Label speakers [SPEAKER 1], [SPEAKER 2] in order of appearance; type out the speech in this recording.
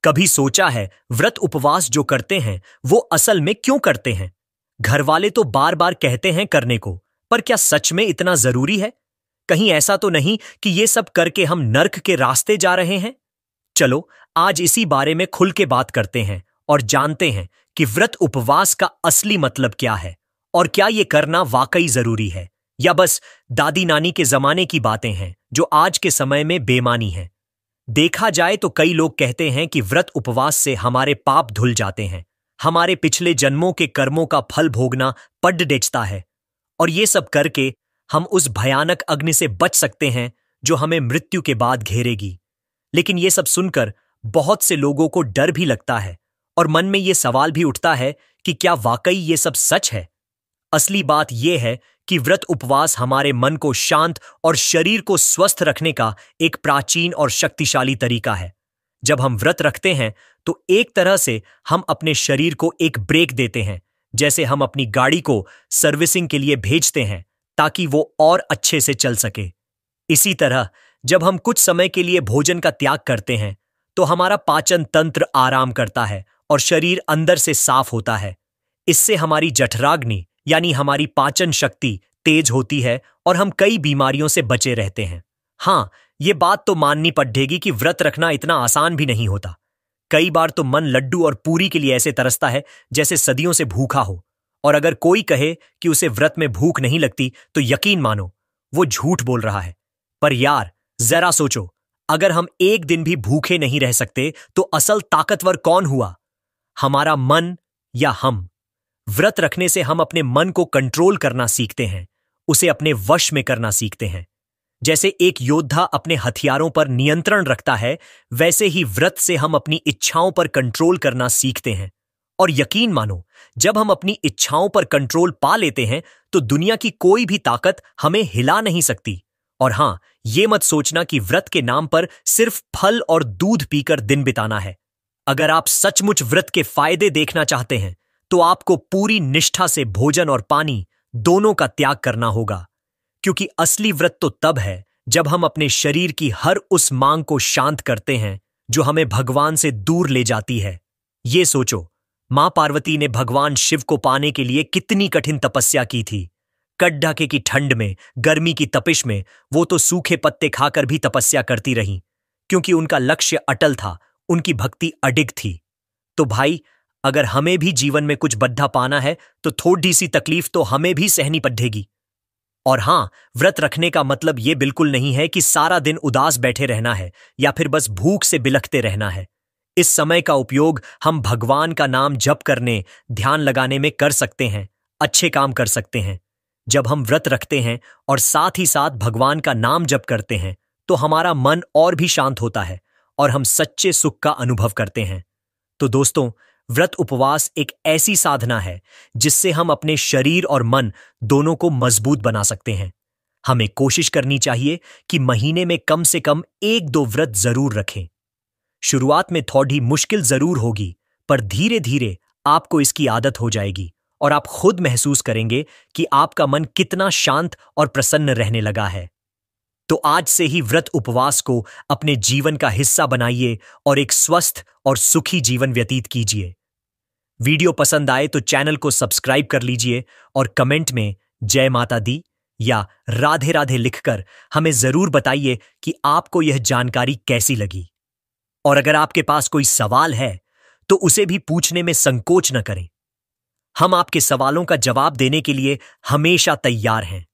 [SPEAKER 1] कभी सोचा है व्रत उपवास जो करते हैं वो असल में क्यों करते हैं? घर वाले तो बार बार कहते हैं करने को, पर क्या सच में इतना जरूरी है? कहीं ऐसा तो नहीं कि ये सब करके हम नर्क के रास्ते जा रहे हैं? चलो आज इसी बारे में खुल के बात करते हैं और जानते हैं कि व्रत उपवास का असली मतलब क्या है और क्या ये करना वाकई जरूरी है या बस दादी नानी के जमाने की बातें हैं जो आज के समय में बेमानी हैं। देखा जाए तो कई लोग कहते हैं कि व्रत उपवास से हमारे पाप धुल जाते हैं, हमारे पिछले जन्मों के कर्मों का फल भोगना पड डेचता है और ये सब करके हम उस भयानक अग्नि से बच सकते हैं जो हमें मृत्यु के बाद घेरेगी। लेकिन ये सब सुनकर बहुत से लोगों को डर भी लगता है और मन में ये सवाल भी उठता है कि क्या वाकई ये सब सच है? असली बात यह है कि व्रत उपवास हमारे मन को शांत और शरीर को स्वस्थ रखने का एक प्राचीन और शक्तिशाली तरीका है। जब हम व्रत रखते हैं तो एक तरह से हम अपने शरीर को एक ब्रेक देते हैं, जैसे हम अपनी गाड़ी को सर्विसिंग के लिए भेजते हैं ताकि वो और अच्छे से चल सके। इसी तरह जब हम कुछ समय के लिए भोजन का त्याग करते हैं तो हमारा पाचन तंत्र आराम करता है और शरीर अंदर से साफ होता है। इससे हमारी जठराग्नि यानी हमारी पाचन शक्ति तेज होती है और हम कई बीमारियों से बचे रहते हैं। हाँ, ये बात तो माननी पड़ेगी कि व्रत रखना इतना आसान भी नहीं होता। कई बार तो मन लड्डू और पूरी के लिए ऐसे तरसता है जैसे सदियों से भूखा हो, और अगर कोई कहे कि उसे व्रत में भूख नहीं लगती तो यकीन मानो वो झूठ बोल रहा है। पर यार जरा सोचो, अगर हम एक दिन भी भूखे नहीं रह सकते तो असल ताकतवर कौन हुआ, हमारा मन या हम? व्रत रखने से हम अपने मन को कंट्रोल करना सीखते हैं, उसे अपने वश में करना सीखते हैं। जैसे एक योद्धा अपने हथियारों पर नियंत्रण रखता है, वैसे ही व्रत से हम अपनी इच्छाओं पर कंट्रोल करना सीखते हैं। और यकीन मानो, जब हम अपनी इच्छाओं पर कंट्रोल पा लेते हैं तो दुनिया की कोई भी ताकत हमें हिला नहीं सकती। और हां, ये मत सोचना कि व्रत के नाम पर सिर्फ फल और दूध पीकर दिन बिताना है। अगर आप सचमुच व्रत के फायदे देखना चाहते हैं तो आपको पूरी निष्ठा से भोजन और पानी दोनों का त्याग करना होगा, क्योंकि असली व्रत तो तब है जब हम अपने शरीर की हर उस मांग को शांत करते हैं जो हमें भगवान से दूर ले जाती है। ये सोचो, मां पार्वती ने भगवान शिव को पाने के लिए कितनी कठिन तपस्या की थी। कड़ाके की ठंड में, गर्मी की तपिश में वो तो सूखे पत्ते खाकर भी तपस्या करती रहीं, क्योंकि उनका लक्ष्य अटल था, उनकी भक्ति अडिग थी। तो भाई, अगर हमें भी जीवन में कुछ बद्धा पाना है तो थोड़ी सी तकलीफ तो हमें भी सहनी पड़ेगी। और हां, व्रत रखने का मतलब यह बिल्कुल नहीं है कि सारा दिन उदास बैठे रहना है या फिर बस भूख से बिलखते रहना है। इस समय का उपयोग हम भगवान का नाम जप करने, ध्यान लगाने में कर सकते हैं, अच्छे काम कर सकते हैं। जब हम व्रत रखते हैं और साथ ही साथ भगवान का नाम जप करते हैं तो हमारा मन और भी शांत होता है और हम सच्चे सुख का अनुभव करते हैं। तो दोस्तों, व्रत उपवास एक ऐसी साधना है जिससे हम अपने शरीर और मन दोनों को मजबूत बना सकते हैं। हमें कोशिश करनी चाहिए कि महीने में कम से कम 1-2 व्रत जरूर रखें। शुरुआत में थोड़ी मुश्किल जरूर होगी, पर धीरे धीरे आपको इसकी आदत हो जाएगी और आप खुद महसूस करेंगे कि आपका मन कितना शांत और प्रसन्न रहने लगा है। तो आज से ही व्रत उपवास को अपने जीवन का हिस्सा बनाइए और एक स्वस्थ और सुखी जीवन व्यतीत कीजिए। वीडियो पसंद आए तो चैनल को सब्सक्राइब कर लीजिए और कमेंट में जय माता दी या राधे राधे लिखकर हमें जरूर बताइए कि आपको यह जानकारी कैसी लगी। और अगर आपके पास कोई सवाल है तो उसे भी पूछने में संकोच न करें। हम आपके सवालों का जवाब देने के लिए हमेशा तैयार हैं।